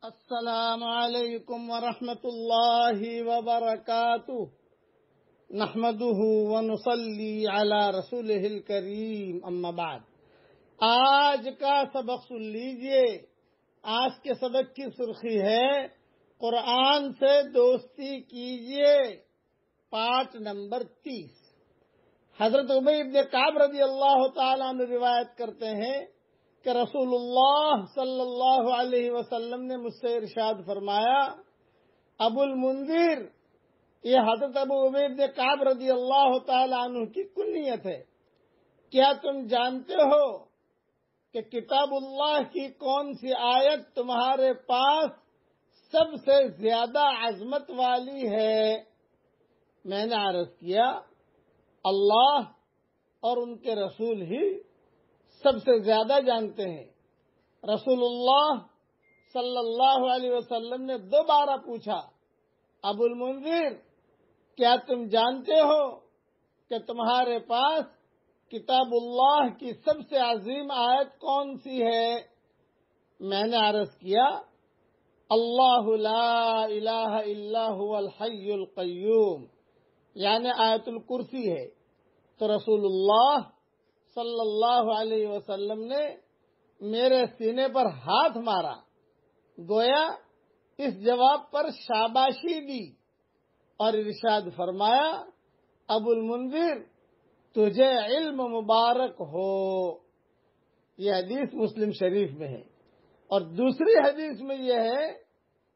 السلام علیکم ورحمۃ اللہ وبرکاتہ نحمده ونصلی علی رسولہ الکریم اما بعد۔ آج کا سبق سن لیجئے۔ آج کے سبق کی سرخی ہے قرآن سے دوستی کیجئے، پارٹ نمبر 30۔ حضرت ابی بن کعب رضی اللہ تعالیٰ عنہ روایت کرتے ہیں کہ رسول اللہ صلی اللہ علیہ وسلم نے مجھ سے ارشاد فرمایا، ابو المنذر، یہ حضرت ابو ابی بن کعب رضی اللہ تعالیٰ عنہ کی کنیت ہے، کیا تم جانتے ہو کہ کتاب اللہ کی کون سی آیت تمہارے پاس سب سے زیادہ عظمت والی ہے؟ میں نے عرض کیا، اللہ اور ان کے رسول ہی سب سے زیادہ جانتے ہیں۔ رسول اللہ صلی اللہ علیہ وسلم نے دوبارہ پوچھا، ابو المنذر، کیا تم جانتے ہو کہ تمہارے پاس کتاب اللہ کی سب سے عظیم آیت کون سی ہے؟ میں نے عرض کیا، اللہ لا الہ الا هو الحی القیوم، یعنی آیت الکرسی ہے۔ تو رسول اللہ صلی اللہ علیہ وسلم نے میرے سینے پر ہاتھ مارا، گویا اس جواب پر شاباشی دی، اور ارشاد فرمایا، ابو المنذر، تجھے علم مبارک ہو۔ یہ حدیث مسلم شریف میں ہے۔ اور دوسری حدیث میں یہ ہے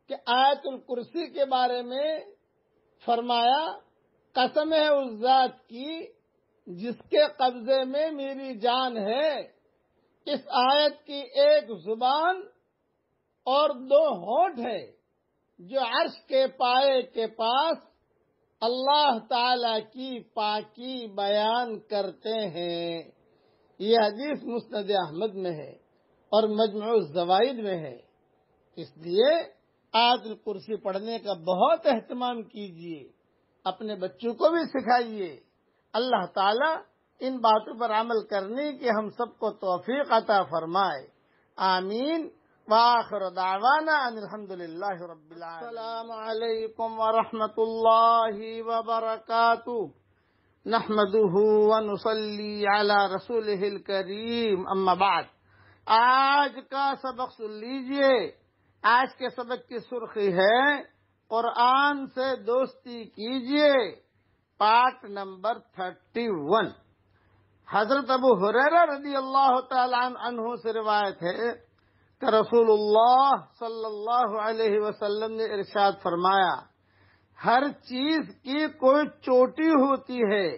کہ آیت الکرسی کے بارے میں فرمایا، قسم ہے اس ذات کی جس کے قبضے میں میری جان ہے، اس آیت کی ایک زبان اور دو ہونٹ ہے جو عرش کے پائے کے پاس اللہ تعالی کی پاکی بیان کرتے ہیں۔ یہ حدیث مسند احمد میں ہے اور مجموع الزوائد میں ہے۔ اس لیے آیت الکرسی پڑھنے کا بہت اہتمام کیجیے، اپنے بچوں کو بھی سکھائیے۔ اللہ تعالیٰ ان باتوں پر عمل کرنے کی ہم سب کو توفیق عطا فرمائے، آمین۔ وآخر دعوانا ان الحمدللہ رب العالمین۔ السلام علیکم ورحمۃ اللہ وبرکاتہ نحمده ونصلی علی رسولہ الکریم اما بعد۔ آج کا سبق سن لیجئے۔ آج کے سبق کی سرخی ہے قرآن سے دوستی کیجئے، پارٹ نمبر 31۔ حضرت ابو ہریرہ رضی اللہ تعالیٰ عنہ سے روایت ہے کہ رسول اللہ صلی اللہ علیہ وسلم نے ارشاد فرمایا، ہر چیز کی کوئی چوٹی ہوتی ہے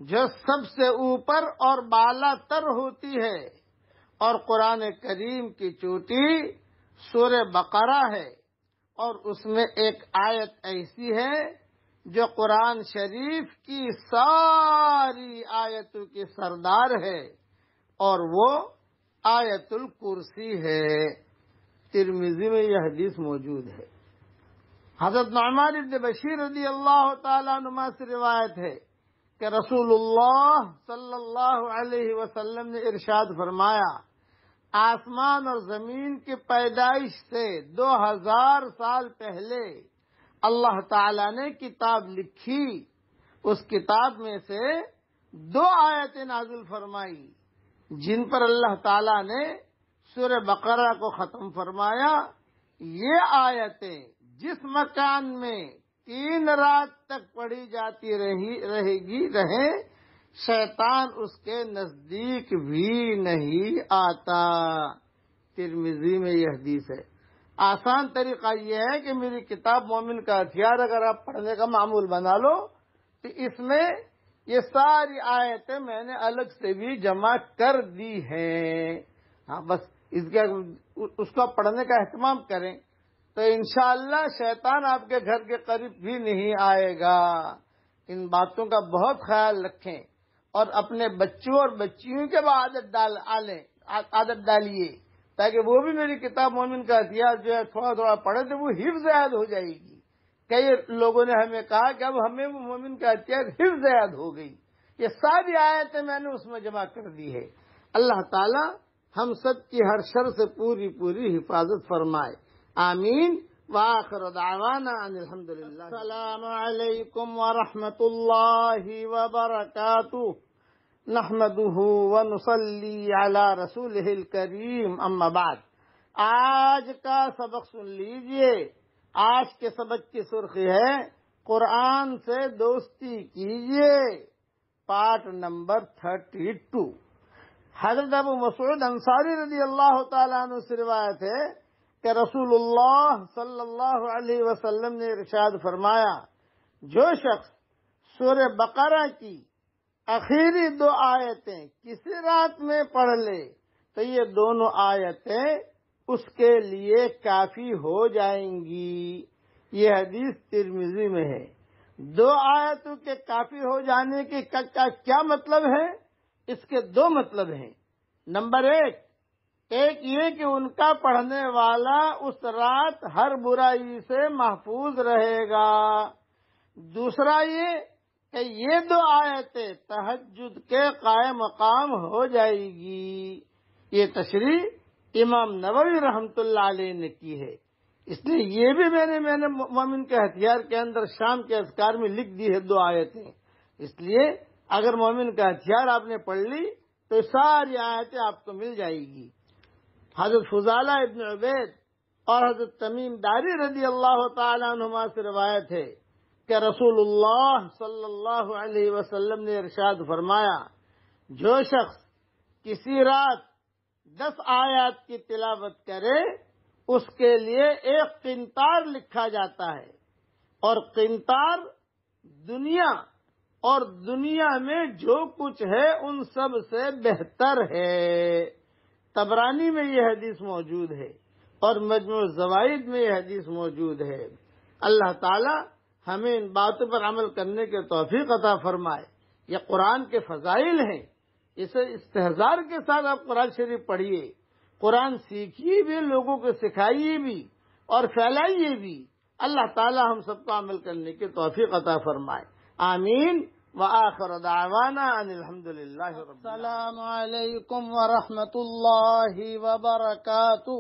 جو سب سے اوپر اور بالا تر ہوتی ہے، اور قرآن کریم کی چوٹی سورہ بقرہ ہے، اور اس میں ایک آیت ایسی ہے جو قرآن شریف کی ساری آیتوں کی سردار ہے، اور وہ آیت الکرسی ہے۔ ترمذی میں یہ حدیث موجود ہے۔ حضرت نعمان بن بشیر رضی اللہ تعالیٰ عنہ سے روایت ہے کہ رسول اللہ صلی اللہ علیہ وسلم نے ارشاد فرمایا، آسمان اور زمین کی پیدائش سے 2000 سال پہلے اللہ تعالیٰ نے کتاب لکھی، اس کتاب میں سے 2 آیتیں نازل فرمائی جن پر اللہ تعالیٰ نے سورہ بقرہ کو ختم فرمایا۔ یہ آیتیں جس مکان میں 3 رات تک پڑھی جاتی رہیں شیطان اس کے نزدیک بھی نہیں آتا۔ ترمذی میں یہ حدیث ہے۔ آسان طریقہ یہ ہے کہ میری کتاب مومن کا ہتھیار اگر آپ پڑھنے کا معمول بنا لو تو اس میں یہ ساری آیتیں میں نے الگ سے بھی جمع کر دی ہیں۔ ہاں، بس اس کو پڑھنے کا اہتمام کریں تو انشاءاللہ شیطان آپ کے گھر کے قریب بھی نہیں آئے گا۔ ان باتوں کا بہت خیال رکھیں اور اپنے بچوں اور بچیوں کے بعد عادت ڈالیے تاکہ وہ بھی میری کتاب مومن کا ہتھیار جو ہے تھوڑا تھوڑا پڑھے تو وہ حفظ یاد ہو جائے گی۔ کئی لوگوں نے ہمیں کہا کہ اب ہمیں وہ مومن کا ہتھیار حفظ یاد ہو گئی۔ یہ ساری آیتیں میں نے اس میں جمع کر دی ہے۔ اللہ تعالی ہم سب کی ہر شر سے پوری حفاظت فرمائے، آمین وآخر دعوانا ان الحمد للہ. السلام علیکم ورحمۃ اللہ وبرکاتہ. نحمده ونصلی علی رسولہ الکریم اما بعد. آج کا سبق سن لیجئے. آج کے سبق کی سرخی ہے قرآن سے دوستی کیجئے، پارٹ نمبر 32. حضرت ابو مسعود انصاری رضی اللہ تعالیٰ عنہ سے روایت ہے کہ رسول اللہ صلی اللہ علیہ وسلم نے ارشاد فرمایا، جو شخص سورہ بقرہ کی آخری 2 آیتیں کسی رات میں پڑھ لے تو یہ دونوں آیتیں اس کے لیے کافی ہو جائیں گی. یہ حدیث ترمذی میں ہے. 2 آیتوں کے کافی ہو جانے کے کیا مطلب ہے؟ اس کے 2 مطلب ہیں. نمبر 1 یہ کہ ان کا پڑھنے والا اس رات ہر برائی سے محفوظ رہے گا. دوسرا یہ کہ یہ 2 آیتیں تہجد کے قائم مقام ہو جائے گی. یہ تشریح امام نووی رحمۃ اللہ علیہ نے کی ہے. اس لیے یہ بھی میں نے مومن کے ہتھیار کے اندر شام کے اذکار میں لکھ دی ہے 2 آیتیں. اس لیے اگر مومن کا ہتھیار آپ نے پڑھ لی تو ساری آیتیں آپ کو مل جائے گی. حضرت فضالہ ابن عبید اور حضرت تمیم داری رضی اللہ تعالی عنہما سے روایت ہے کہ رسول اللہ صلی اللہ علیہ وسلم نے ارشاد فرمایا، جو شخص کسی رات 10 آیات کی تلاوت کرے اس کے لیے 1 قنطار لکھا جاتا ہے، اور قنطار دنیا اور دنیا میں جو کچھ ہے ان سب سے بہتر ہے. طبرانی میں یہ حدیث موجود ہے اور مجموع الزوائد میں یہ حدیث موجود ہے. اللہ تعالی ہمیں ان باتوں پر عمل کرنے کے توفیق عطا فرمائے. یہ قرآن کے فضائل ہیں. اسے استحضار کے ساتھ آپ قرآن شریف پڑھیے، قرآن سیکھیے بھی، لوگوں کو سکھائیے بھی اور پھیلائیے بھی. اللہ تعالی ہم سب کو عمل کرنے کی توفیق عطا فرمائے. آمین وآخر دعوانا ان الحمدللہ رب العالمین. السلام علیکم ورحمۃ اللہ وبرکاتہ.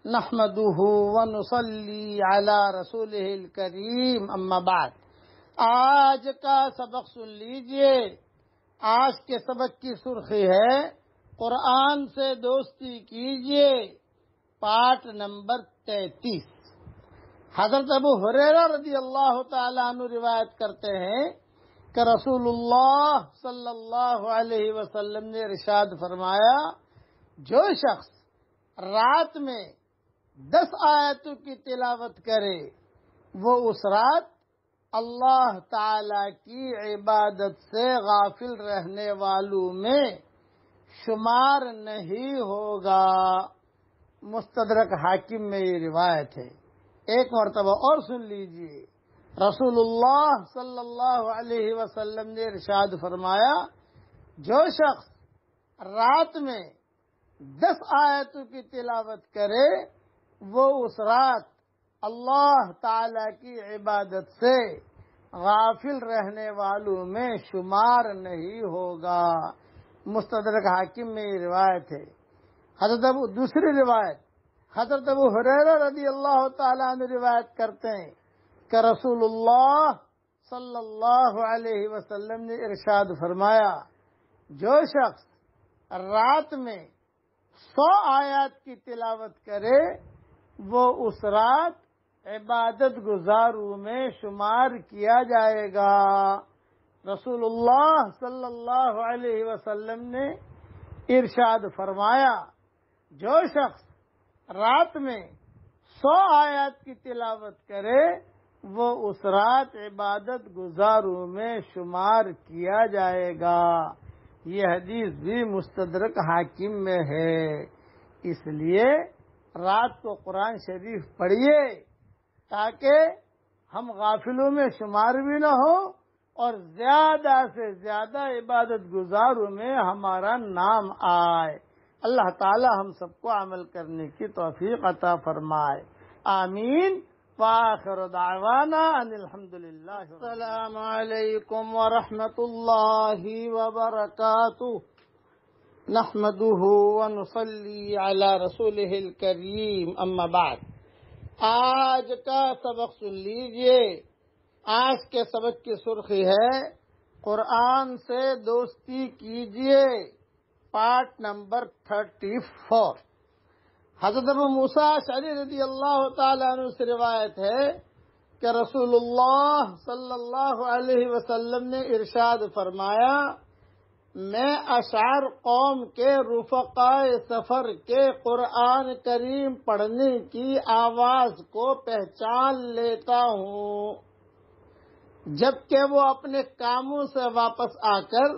نحمده ونصلی علی رسولہ الکریم اما بعد. آج کا سبق سن لیجئے. آج کے سبق کی سرخی ہے قرآن سے دوستی کیجئے، پارٹ نمبر 33. حضرت ابو ہریرہ رضی اللہ تعالیٰ عنہ روایت کرتے ہیں کہ رسول اللہ صلی اللہ علیہ وسلم نے ارشاد فرمایا، جو شخص رات میں 10 آیتوں کی تلاوت کرے وہ اس رات اللہ تعالی کی عبادت سے غافل رہنے والوں میں شمار نہیں ہوگا. مستدرک حاکم میں یہ روایت ہے. ایک مرتبہ اور سن لیجئے. رسول اللہ صلی اللہ علیہ وسلم نے ارشاد فرمایا، جو شخص رات میں 10 آیتوں کی تلاوت کرے وہ اس رات اللہ تعالی کی عبادت سے غافل رہنے والوں میں شمار نہیں ہوگا. مستدرک حاکم میں یہ روایت ہے. دوسری روایت حضرت ابو ہریرہ رضی اللہ تعالیٰ عنہ روایت کرتے ہیں کہ رسول اللہ صلی اللہ علیہ وسلم نے ارشاد فرمایا، جو شخص رات میں 100 آیات کی تلاوت کرے وہ اس رات عبادت گزاروں میں شمار کیا جائے گا. رسول اللہ صلی اللہ علیہ وسلم نے ارشاد فرمایا، جو شخص رات میں 100 آیات کی تلاوت کرے وہ اس رات عبادت گزاروں میں شمار کیا جائے گا. یہ حدیث بھی مستدرک حاکم میں ہے. اس لیے رات کو قرآن شریف پڑھیے تاکہ ہم غافلوں میں شمار بھی نہ ہو اور زیادہ سے زیادہ عبادت گزاروں میں ہمارا نام آئے. اللہ تعالی ہم سب کو عمل کرنے کی توفیق عطا فرمائے. آمین. وآخر دعوانا ان الحمدللہ. السلام علیکم ورحمۃ اللہ وبرکاتہ. نحمده ونصلی علی رسولہ الکریم اما بعد. آج کا سبق سن لیجئے۔ آج کے سبق کی سرخی ہے قرآن سے دوستی کیجئے، پارٹ نمبر 34۔ حضرت ابو موسیٰ اشعری رضی اللہ تعالی عنہ سے روایت ہے کہ رسول اللہ صلی اللہ علیہ وسلم نے ارشاد فرمایا، میں اشعار قوم کے رفقائے سفر کے قرآن کریم پڑھنے کی آواز کو پہچان لیتا ہوں، جبکہ وہ اپنے کاموں سے واپس آ کر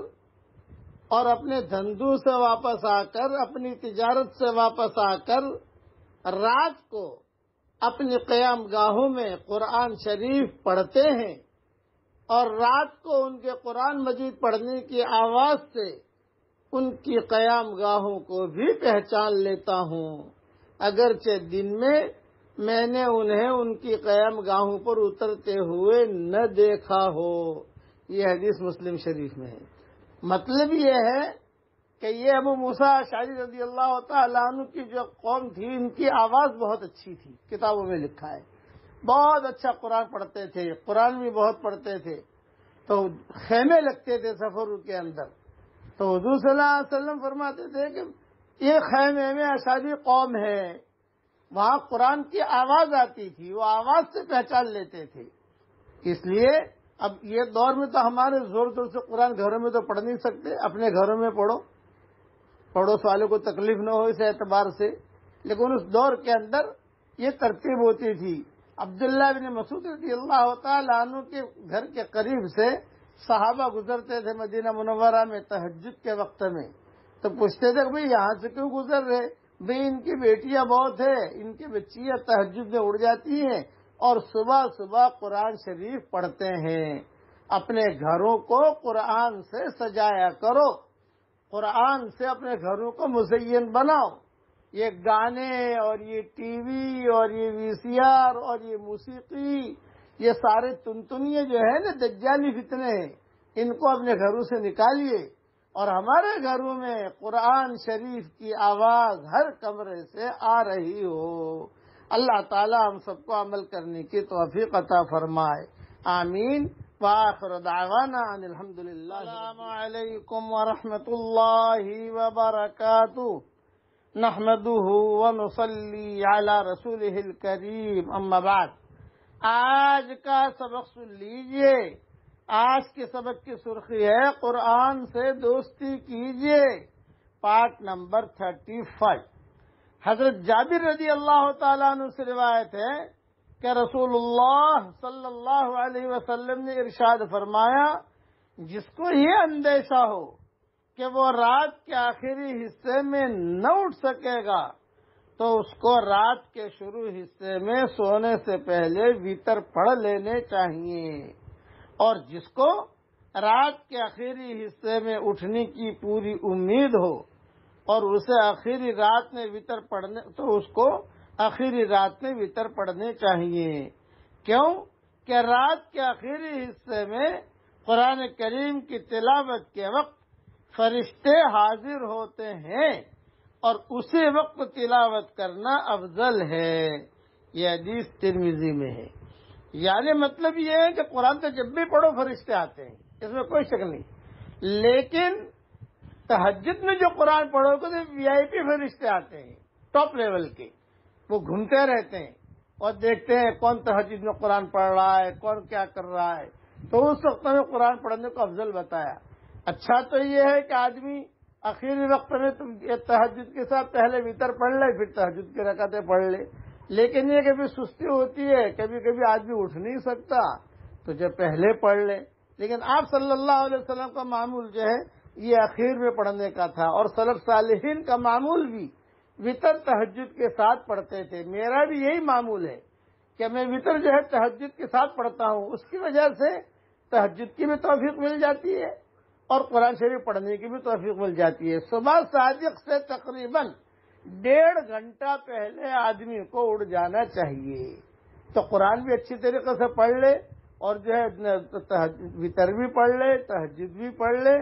اور اپنے دھندوں سے واپس آ کر، اپنی تجارت سے واپس آ کر رات کو اپنی قیام گاہوں میں قرآن شریف پڑھتے ہیں، اور رات کو ان کے قرآن مجید پڑھنے کی آواز سے ان کی قیام گاہوں کو بھی پہچان لیتا ہوں، اگرچہ دن میں نے انہیں ان کی قیام گاہوں پر اترتے ہوئے نہ دیکھا ہو۔ یہ حدیث مسلم شریف میں ہے۔ مطلب یہ ہے کہ یہ ابو موسیٰ اشعری رضی اللہ تعالیٰ عنہ کی جو قوم تھی، ان کی آواز بہت اچھی تھی، کتابوں میں لکھا ہے، بہت اچھا قرآن پڑھتے تھے، قرآن بھی بہت پڑھتے تھے، تو خیمے لگتے تھے سفروں کے اندر، تو حضور صلی اللہ علیہ وسلم فرماتے تھے کہ یہ خیمے میں اشعری قوم ہے، وہاں قرآن کی آواز آتی تھی، وہ آواز سے پہچان لیتے تھے۔ اس لیے اب یہ دور میں تو ہمارے زور زور سے قرآن گھروں میں تو پڑھ نہیں سکتے، اپنے گھروں میں پڑھو، پڑوس والوں کو تکلیف نہ ہو اس اعتبار سے، لیکن اس دور کے اندر یہ ترتیب ہوتی تھی۔ عبداللہ بن مسعود رضی اللہ تعالیٰ عنہ کے گھر کے قریب سے صحابہ گزرتے تھے مدینہ منورہ میں تہجد کے وقت میں، تو پوچھتے تھے کہ بھئی یہاں سے کیوں گزر رہے؟ بھئی ان کی بیٹیاں بہت ہیں، ان کی بچیاں تہجد میں اڑ جاتی ہیں اور صبح صبح قرآن شریف پڑھتے ہیں، اپنے گھروں کو قرآن سے سجایا کرو، قرآن سے اپنے گھروں کو مزین بناؤ۔ یہ گانے اور یہ ٹی وی اور یہ وی سی آر اور یہ موسیقی، یہ سارے تنتنیے جو ہے نا دجالی فتنے ہیں، ان کو اپنے گھروں سے نکالیے، اور ہمارے گھروں میں قرآن شریف کی آواز ہر کمرے سے آ رہی ہو۔ اللہ تعالی ہم سب کو عمل کرنے کی توفیق عطا فرمائے، آمین۔ وآخر دعوانا ان الحمدللہ۔ السلام علیکم ورحمۃ اللہ وبرکاتہ، نحمده ونصلی علی رسولہ الکریم، اما بعد۔ آج کا سبق سن لیجئے۔ آج کے سبق کی سرخی ہے قرآن سے دوستی کیجئے، پارٹ نمبر 35۔ حضرت جابر رضی اللہ تعالیٰ عنہ سے روایت ہے کہ رسول اللہ صلی اللہ علیہ وسلم نے ارشاد فرمایا، جس کو یہ اندیشہ ہو کہ وہ رات کے آخری حصے میں نہ اٹھ سکے گا، تو اس کو رات کے شروع حصے میں سونے سے پہلے وتر پڑھ لینے چاہیے، اور جس کو رات کے آخری حصے میں اٹھنے کی پوری امید ہو اور اسے آخری رات میں وتر پڑھنے، تو اس کو آخری رات میں وتر پڑھنے چاہیے۔ کیوں کہ رات کے آخری حصے میں قرآن کریم کی تلاوت کے وقت فرشتے حاضر ہوتے ہیں، اور اسی وقت تلاوت کرنا افضل ہے۔ یہ حدیث ترمذی میں ہے۔ یعنی مطلب یہ ہے کہ قرآن تو جب بھی پڑھو فرشتے آتے ہیں، اس میں کوئی شک نہیں، لیکن تہجد میں جو قرآن پڑھو گے تو وی آئی پی فرشتے آتے ہیں، ٹاپ لیول کے، وہ گھومتے رہتے ہیں اور دیکھتے ہیں کون تہجد میں قرآن پڑھ رہا ہے، کون کیا کر رہا ہے، تو اس وقت میں قرآن پڑھنے کو افضل بتایا۔ اچھا تو یہ ہے کہ آدمی آخری وقت میں تہجد کے ساتھ پہلے وتر پڑھ لے، پھر تہجد کی رکعتیں پڑھ لے، لیکن یہ کبھی سستی ہوتی ہے، کبھی کبھی آدمی اٹھ نہیں سکتا تو جب پہلے پڑھ لے، لیکن آپ صلی اللہ علیہ وسلم کا معمول جو ہے یہ اخیر میں پڑھنے کا تھا، اور سلف صالحین کا معمول بھی وتر تہجد کے ساتھ پڑھتے تھے۔ میرا بھی یہی معمول ہے کہ میں وتر جو ہے تہجد کے ساتھ پڑھتا ہوں، اس کی وجہ سے تہجد کی بھی توفیق مل جاتی ہے اور قرآن شریف پڑھنے کی بھی توفیق مل جاتی ہے۔ صبح صادق سے تقریباً 1.5 گھنٹہ پہلے آدمی کو اٹھ جانا چاہیے، تو قرآن بھی اچھی طریقے سے پڑھ لے، اور جو ہے وتر بھی پڑھ لے، تہجد بھی پڑھ لے،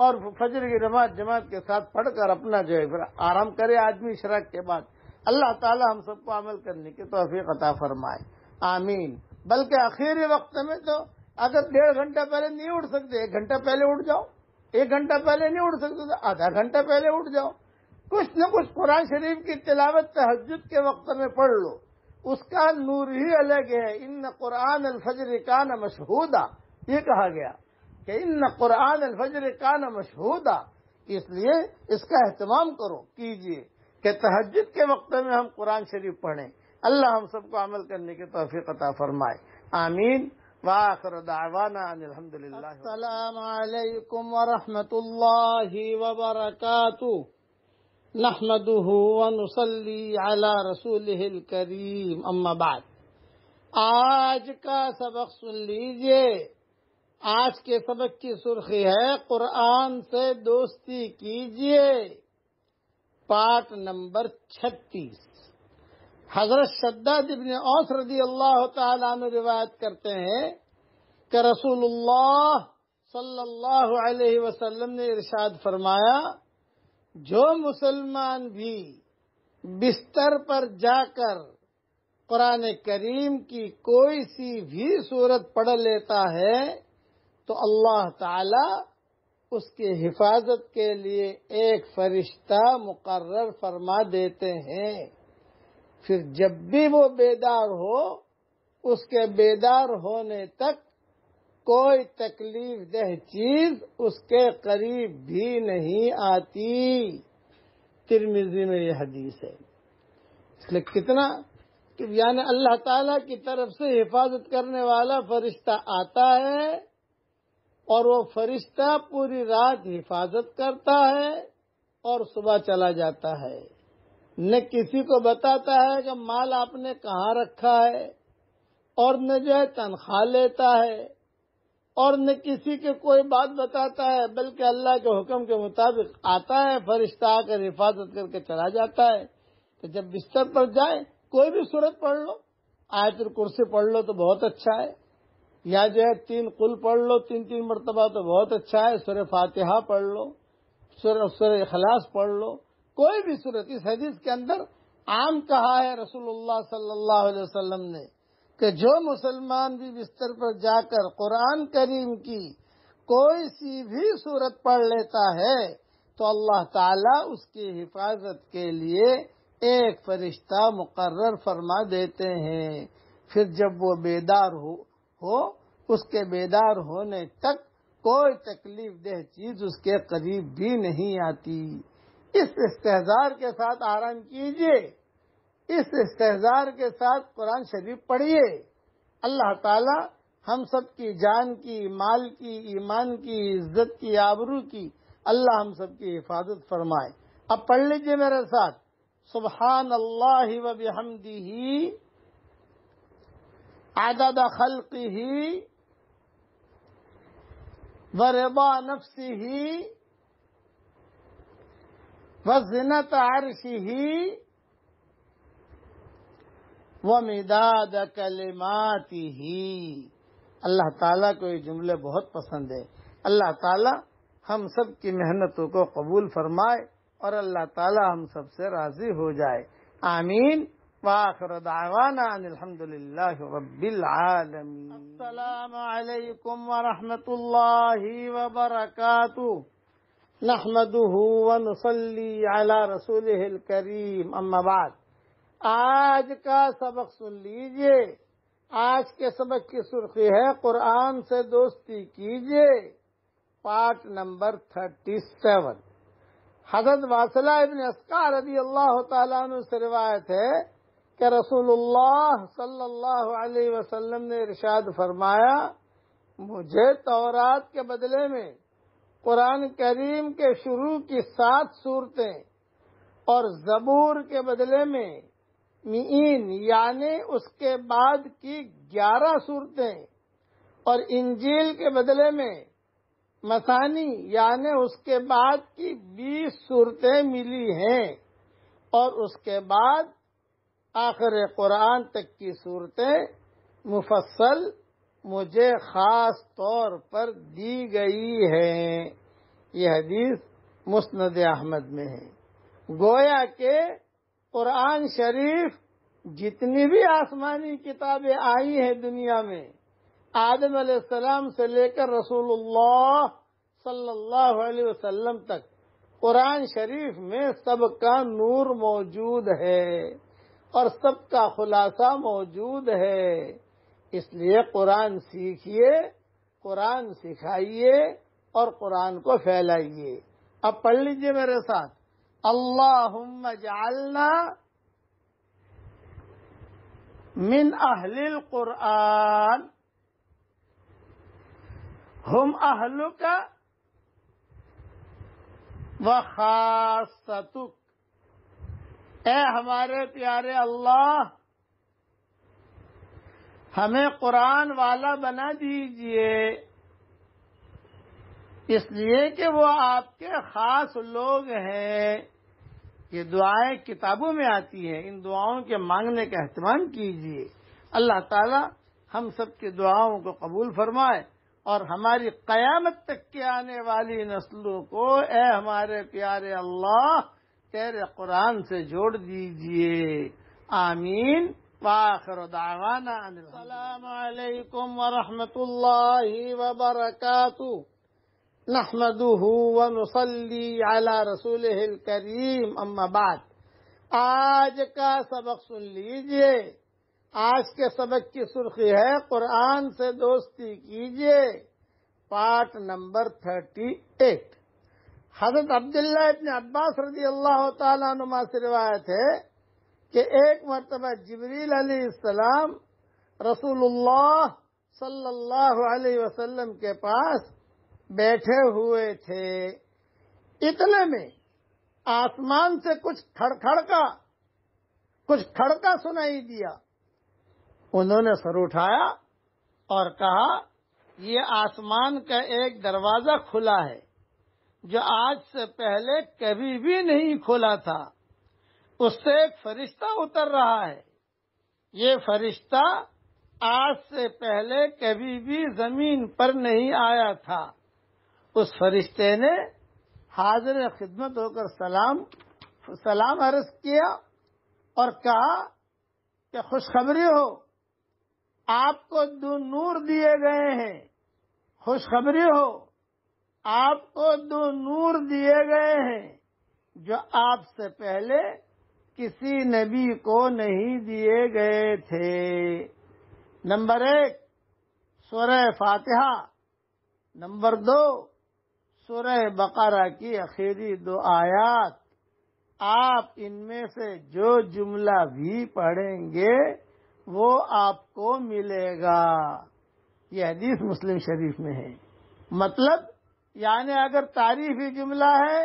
اور فجر کی نماز جماعت کے ساتھ پڑھ کر اپنا جو ہے پھر آرام کرے آدمی عشاء کے بعد۔ اللہ تعالی ہم سب کو عمل کرنے کی توفیق عطا فرمائے، آمین۔ بلکہ آخری وقت میں تو اگر 1.5 گھنٹہ پہلے نہیں اٹھ سکتے 1 گھنٹہ پہلے اٹھ جاؤ، 1 گھنٹہ پہلے نہیں اٹھ سکتے تو آدھا گھنٹہ پہلے اٹھ جاؤ، کچھ نہ کچھ قرآن شریف کی تلاوت تہجد کے وقت میں پڑھ لو، اس کا نور ہی الگ ہے۔ ان قرآن الفجر کان مشہودا، یہ کہا گیا کہ ان قرآن الفجر کان مشہودا، اس لیے اس کا اہتمام کرو کیجئے کہ تہجد کے وقت میں ہم قرآن شریف پڑھیں۔ اللہ ہم سب کو عمل کرنے کی توفیق عطا فرمائے، آمین۔ وآخر دعوانا ان الحمدللہ۔ السلام علیکم ورحمۃ اللہ وبرکاتہ، نحمده ونصلی علی رسولہ الکریم، اما بعد۔ آج کا سبق سن لیجئے۔ آج کے سبق کی سرخی ہے قرآن سے دوستی کیجئے، پارٹ نمبر 36۔ حضرت شداد ابن اوس رضی اللہ تعالیٰ عنہ روایت کرتے ہیں کہ رسول اللہ صلی اللہ علیہ وسلم نے ارشاد فرمایا، جو مسلمان بھی بستر پر جا کر قرآن کریم کی کوئی سی بھی سورت پڑھ لیتا ہے تو اللہ تعالی اس کی حفاظت کے لیے ایک فرشتہ مقرر فرما دیتے ہیں، پھر جب بھی وہ بیدار ہو اس کے بیدار ہونے تک کوئی تکلیف دہ چیز اس کے قریب بھی نہیں آتی۔ ترمذی میں یہ حدیث ہے۔ اس لیے کتنا کہ یعنی اللہ تعالیٰ کی طرف سے حفاظت کرنے والا فرشتہ آتا ہے اور وہ فرشتہ پوری رات حفاظت کرتا ہے اور صبح چلا جاتا ہے، نہ کسی کو بتاتا ہے کہ مال آپ نے کہاں رکھا ہے، اور نہ جو ہے تنخواہ لیتا ہے، اور نہ کسی کے کوئی بات بتاتا ہے، بلکہ اللہ کے حکم کے مطابق آتا ہے، فرشتہ آ کر حفاظت کر کے چلا جاتا ہے۔ تو جب بستر پر جائے کوئی بھی سورت پڑھ لو، آیت الکرسی پڑھ لو تو بہت اچھا ہے، یا جو ہے 3 قل پڑھ لو 3 مرتبہ تو بہت اچھا ہے، سورہ فاتحہ پڑھ لو، سورہ اخلاص پڑھ لو، کوئی بھی سورت۔ اس حدیث کے اندر عام کہا ہے رسول اللہ صلی اللہ علیہ وسلم نے کہ جو مسلمان بھی بستر پر جا کر قرآن کریم کی کوئی سی بھی سورت پڑھ لیتا ہے تو اللہ تعالیٰ اس کی حفاظت کے لیے ایک فرشتہ مقرر فرما دیتے ہیں، پھر جب وہ بیدار ہو اس کے بیدار ہونے تک کوئی تکلیف دہ چیز اس کے قریب بھی نہیں آتی۔ اس استحضار کے ساتھ آرام کیجئے، اس استحضار کے ساتھ قرآن شریف پڑھیے۔ اللہ تعالی ہم سب کی جان کی، مال کی، ایمان کی، عزت کی، آبرو کی اللہ ہم سب کی حفاظت فرمائے۔ اب پڑھ لیجئے میرے ساتھ، سبحان اللہ و بحمدہ عدد خلقہ ورضا نفسہ وزنت عرشہ ومداد کلماتہ۔ اللہ تعالیٰ کو یہ جملے بہت پسند ہے۔ اللہ تعالیٰ ہم سب کی محنتوں کو قبول فرمائے اور اللہ تعالیٰ ہم سب سے راضی ہو جائے، آمین۔ وآخر دعوانا ان الحمدللہ رب العالمین۔ السلام علیکم ورحمۃ اللہ وبرکاتہ، نحمده ونصلی علی رسولہ الکریم، اما بعد۔ آج کا سبق سن لیجئے۔ آج کے سبق کی سرخی ہے قرآن سے دوستی کیجئے، پارٹ نمبر 37۔ حضرت واصلہ ابن اسقع رضی اللہ تعالیٰ عنہ سے روایت ہے کہ رسول اللہ صلی اللہ علیہ وسلم نے ارشاد فرمایا، مجھے تورات کے بدلے میں قرآن کریم کے شروع کی 7 سورتیں اور زبور کے بدلے میں مئین یعنی اس کے بعد کی 11 سورتیں اور انجیل کے بدلے میں مثانی یعنی اس کے بعد کی 20 سورتیں ملی ہیں، اور اس کے بعد آخر قرآن تک کی صورتیں مفصل مجھے خاص طور پر دی گئی ہیں۔ یہ حدیث مسند احمد میں ہے۔ گویا کہ قرآن شریف جتنی بھی آسمانی کتابیں آئی ہیں دنیا میں، آدم علیہ السلام سے لے کر رسول اللہ صلی اللہ علیہ وسلم تک، قرآن شریف میں سب کا نور موجود ہے اور سب کا خلاصہ موجود ہے۔ اس لیے قرآن سیکھیے، قرآن سکھائیے اور قرآن کو پھیلائیے۔ اب پڑھ لیجئے میرے ساتھ، اللہم اجعلنا من اہل القرآن ہم اہلک وخاصتک۔ اے ہمارے پیارے اللہ، ہمیں قرآن والا بنا دیجئے، اس لیے کہ وہ آپ کے خاص لوگ ہیں۔ یہ دعائیں کتابوں میں آتی ہیں، ان دعاؤں کے مانگنے کا اہتمام کیجیے۔ اللہ تعالی ہم سب کی دعاؤں کو قبول فرمائے اور ہماری قیامت تک کے آنے والی نسلوں کو اے ہمارے پیارے اللہ تیرے قرآن سے جوڑ دیجیے، آمین۔ وآخر دعوانا السلام علیکم ورحمۃ اللہ وبرکاتہ۔ نحمده ونصلي على رسوله الكريم اما بعد۔ آج کا سبق سن لیجئے۔ آج کے سبق کی سرخی ہے قرآن سے دوستی کیجئے، پارٹ نمبر 38۔ حضرت عبداللہ ابن عباس رضی اللہ تعالیٰ عنہما سے روایت ہے کہ ایک مرتبہ جبریل علیہ السلام رسول اللہ صلی اللہ علیہ وسلم کے پاس بیٹھے ہوئے تھے، اتنے میں آسمان سے کچھ کھڑکا سنائی دیا۔ انہوں نے سر اٹھایا اور کہا یہ آسمان کا ایک دروازہ کھلا ہے جو آج سے پہلے کبھی بھی نہیں کھلا تھا، اس سے ایک فرشتہ اتر رہا ہے۔ یہ فرشتہ آج سے پہلے کبھی بھی زمین پر نہیں آیا تھا۔ اس فرشتے نے حاضر خدمت ہو کر سلام عرض کیا اور کہا کہ خوشخبری ہو، آپ کو 2 نور دیے گئے ہیں۔ خوشخبری ہو، آپ کو 2 نور دیے گئے ہیں جو آپ سے پہلے کسی نبی کو نہیں دیے گئے تھے۔ نمبر 1 سورہ فاتحہ، نمبر 2 سورہ بقرہ کی آخری 2 آیات۔ آپ ان میں سے جو جملہ بھی پڑھیں گے وہ آپ کو ملے گا۔ یہ حدیث مسلم شریف میں ہے۔ مطلب یعنی اگر تعریفی جملہ ہے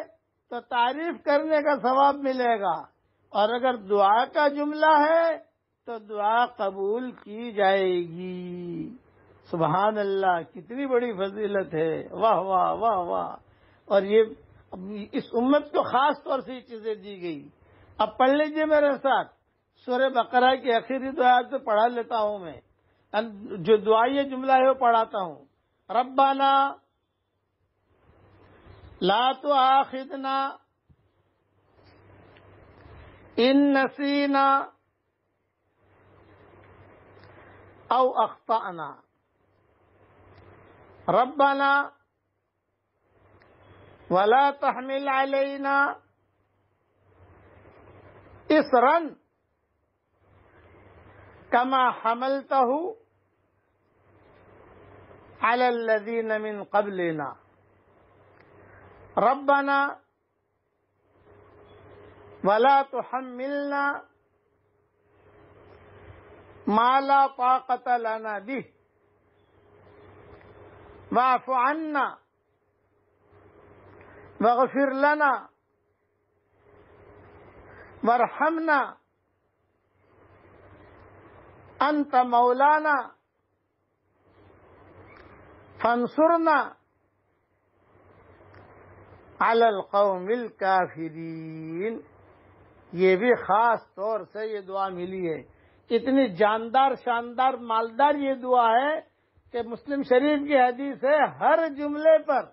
تو تعریف کرنے کا ثواب ملے گا، اور اگر دعا کا جملہ ہے تو دعا قبول کی جائے گی۔ سبحان اللہ، کتنی بڑی فضیلت ہے، واہ واہ واہ واہ۔ اور یہ اس امت کو خاص طور سے یہ چیزیں دی گئی۔ اب پڑھ لیجئے میرے ساتھ، سورہ بقرہ کی آخری 2 آیات سے پڑھا لیتا ہوں میں، جو دعائیہ جملہ ہے وہ پڑھاتا ہوں۔ ربنا لا تؤاخذنا ان نسینا او اخطأنا، ربنا ولا تحمل علينا إصرا كما حملته على الذين من قبلنا، ربنا ولا تحملنا ما لا طاقة لنا به واعف عنا واغفر لنا وارحمنا انت مولانا فانصرنا علی القوم الکافرین۔ یہ بھی خاص طور سے یہ دعا ملی ہے، اتنی جاندار شاندار مالدار یہ دعا ہے کہ مسلم شریف کی حدیث ہے، ہر جملے پر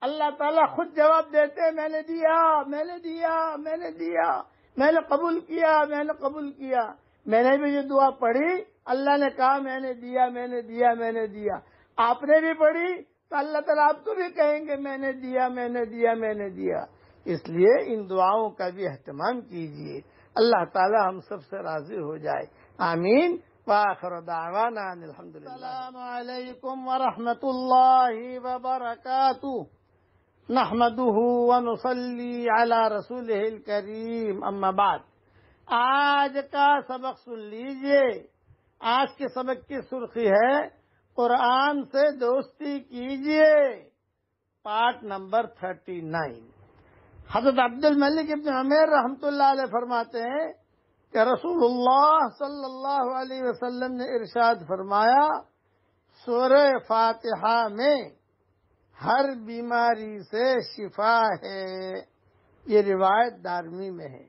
اللہ تعالیٰ خود جواب دیتے، میں نے دیا میں نے دیا میں نے دیا، میں نے قبول کیا، میں نے قبول کیا. میں نے بھی یہ دعا پڑھی، اللہ نے کہا میں نے دیا، میں نے دیا، میں نے دیا. آپ نے بھی پڑھی تو اللہ تعالیٰ آپ کو بھی کہیں گے میں نے دیا، میں نے دیا، میں نے دیا. اس لیے ان دعاؤں کا بھی اہتمام کیجیے. اللہ تعالیٰ ہم سب سے راضی ہو جائے. آمین. وآخر دعوانا ان الحمدللہ. السلام علیکم ورحمۃ اللہ وبرکاتہ. نحمده ونصلي على رسوله الكريم اما بعد. آج کا سبق سن لیجئے. آج کے سبق کی سرخی ہے قرآن سے دوستی کیجئے، پارٹ نمبر 39. حضرت عبد الملک ابن عمیر رحمۃ اللہ علیہ فرماتے ہیں کہ رسول اللہ صلی اللہ علیہ وسلم نے ارشاد فرمایا، سورہ فاتحہ میں ہر بیماری سے شفا ہے. یہ روایت دارمی میں ہے.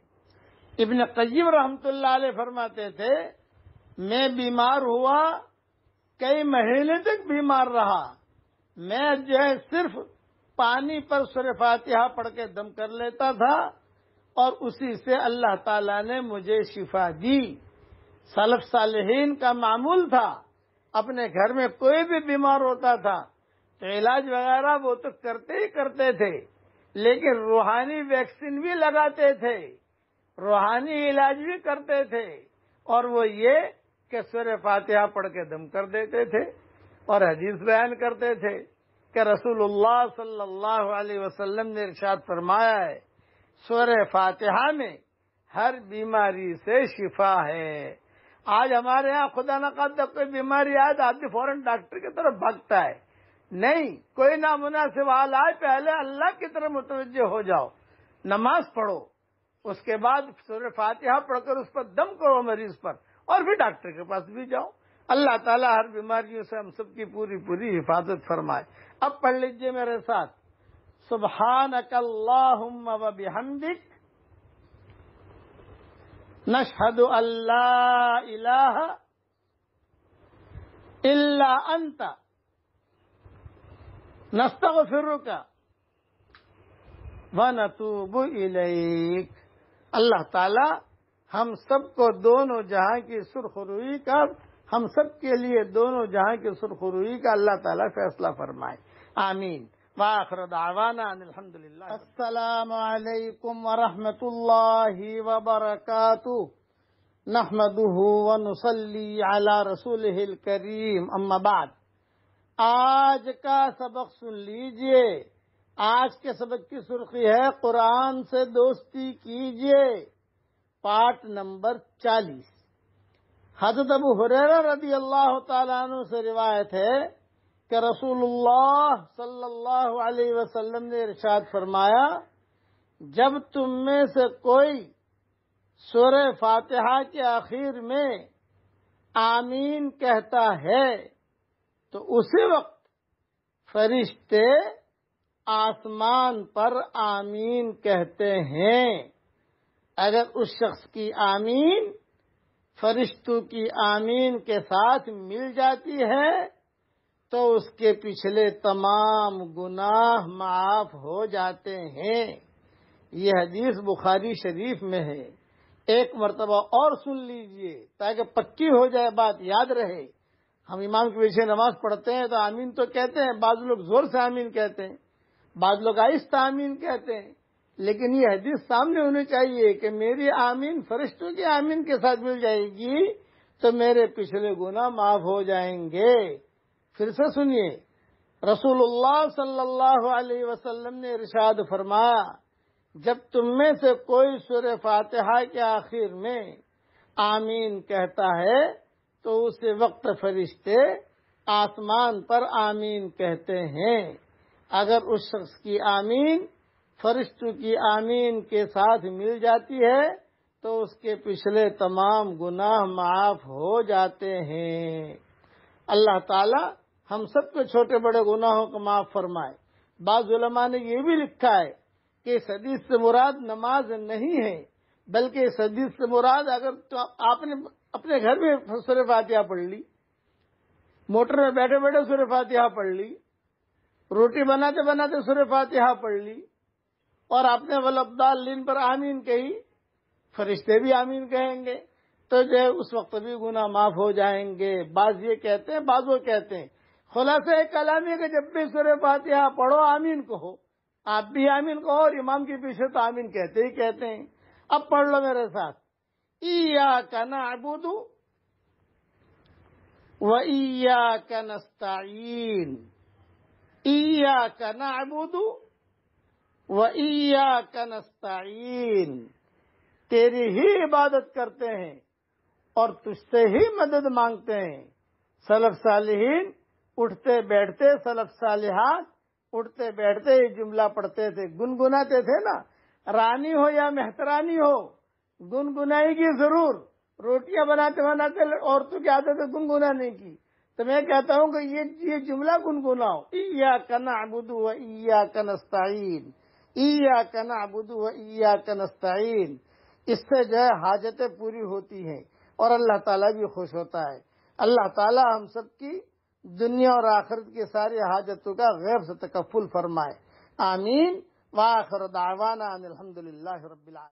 ابن قیم رحمۃ اللہ علیہ فرماتے تھے، میں بیمار ہوا، کئی مہینے تک بیمار رہا. میں جو ہے صرف پانی پر سورہ فاتحہ پڑھ کے دم کر لیتا تھا اور اسی سے اللہ تعالیٰ نے مجھے شفا دی. سلف صالحین کا معمول تھا، اپنے گھر میں کوئی بھی بیمار ہوتا تھا تو علاج وغیرہ وہ تو کرتے ہی کرتے تھے، لیکن روحانی ویکسین بھی لگاتے تھے، روحانی علاج بھی کرتے تھے. اور وہ یہ کہ سورہ فاتحہ پڑھ کے دم کر دیتے تھے اور حدیث بیان کرتے تھے کہ رسول اللہ صلی اللہ علیہ وسلم نے ارشاد فرمایا ہے، سورہ فاتحہ میں ہر بیماری سے شفا ہے. آج ہمارے ہاں خدا نخواستہ کوئی بیماری آئے تو آدمی فوراً ڈاکٹر کی طرف بھاگتا ہے. نہیں، کوئی نامناسب حال آئے پہلے اللہ کی طرف متوجہ ہو جاؤ، نماز پڑھو، اس کے بعد سورہ فاتحہ پڑھ کر اس پر دم کرو مریض پر، اور پھر ڈاکٹر کے پاس بھی جاؤ. اللہ تعالیٰ ہر بیماریوں سے ہم سب کی پوری پوری حفاظت فرمائے. اب پڑھ لیجئے میرے ساتھ، سبحانک اللہم وبحمدک نشہد ان لا الہ الا انت نستغفرک ونتوب الیک. اللہ تعالی ہم سب کو دونوں جہاں کی سرخ روئی کا، ہم سب کے لیے دونوں جہاں کی سرخ روئی کا اللہ تعالی فیصلہ فرمائے. آمین. وآخر دعوانا ان الحمدللہ. السلام علیکم ورحمۃ اللہ وبرکاتہ. نحمده ونصلي على رسوله الكريم اما بعد. آج کا سبق سن لیجئے. آج کے سبق کی سرخی ہے قرآن سے دوستی کیجئے، پارٹ نمبر 40. حضرت ابو ہریرہ رضی اللہ تعالیٰ عنہ سے روایت ہے کہ رسول اللہ صلی اللہ علیہ وسلم نے ارشاد فرمایا، جب تم میں سے کوئی سورہ فاتحہ کے آخر میں آمین کہتا ہے تو اسی وقت فرشتے آسمان پر آمین کہتے ہیں. اگر اس شخص کی آمین فرشتوں کی آمین کے ساتھ مل جاتی ہے تو اس کے پچھلے تمام گناہ معاف ہو جاتے ہیں. یہ حدیث بخاری شریف میں ہے. ایک مرتبہ اور سن لیجئے تاکہ پکی ہو جائے، بات یاد رہے. ہم امام کے پیچھے نماز پڑھتے ہیں تو آمین تو کہتے ہیں، بعض لوگ زور سے آمین کہتے ہیں، بعض لوگ آہستہ آمین کہتے ہیں، لیکن یہ حدیث سامنے ہونی چاہیے کہ میری آمین فرشتوں کی آمین کے ساتھ مل جائے گی تو میرے پچھلے گناہ معاف ہو جائیں گے. پھر سے سنیے، رسول اللہ صلی اللہ علیہ وسلم نے ارشاد فرمایا، جب تم میں سے کوئی سورہ فاتحہ کے آخر میں آمین کہتا ہے تو اسی وقت فرشتے آسمان پر آمین کہتے ہیں. اگر اس شخص کی آمین فرشتوں کی آمین کے ساتھ مل جاتی ہے تو اس کے پچھلے تمام گناہ معاف ہو جاتے ہیں. اللہ تعالی ہم سب کے چھوٹے بڑے گناہوں کو معاف فرمائے. بعض علماء نے یہ بھی لکھا ہے کہ اس حدیث سے مراد نماز نہیں ہے، بلکہ اس حدیث سے مراد اگر تو آپ نے اپنے گھر میں سورہ فاتحہ پڑھ لی، موٹر میں بیٹھے بیٹھے سورہ فاتحہ پڑھ لی، روٹی بناتے بناتے سورہ فاتحہ پڑھ لی اور آپ نے والضالین پر آمین کہی، فرشتے بھی آمین کہیں گے، تو جو ہے اس وقت بھی گناہ معاف ہو جائیں گے۔ بعض یہ کہتے ہیں، بعض وہ کہتے ہیں۔ خلاصہ کلام ہے کہ جب بھی سورہ فاتحہ پڑھو آمین کہو، آپ بھی آمین کہو، اور امام کے پیچھے تو آمین کہتے ہی کہتے ہیں۔ اب پڑھ لو میرے ساتھ، ایاک نعبد و ایاک نستعین، ایاک نعبد و ایاک نستعین، تیری ہی عبادت کرتے ہیں اور تجھ سے ہی مدد مانگتے ہیں۔ سلف صالحین اٹھتے بیٹھتے، سلف صالحات اٹھتے بیٹھتے یہ جملہ پڑھتے تھے، گنگناتے تھے نا، رانی ہو یا مہترانی ہو گنگنائے گی ضرور۔ روٹیاں بناتے بناتے عورتوں کی عادت ہے گنگنانے کی، تو میں کہتا ہوں کہ یہ جملہ گنگناؤ، ایاک نعبد و ایاک نستعین، ایاک نعبد و ایاک نستعین۔ اس سے جو ہے حاجتیں پوری ہوتی ہیں اور اللہ تعالیٰ بھی خوش ہوتا ہے۔ اللہ تعالیٰ ہم سب کی دنیا اور آخرت کی ساری حاجتوں کا غیب سے تکفل فرمائے، آمین۔ وآخر دعوانا ان الحمدللہ رب العالمین۔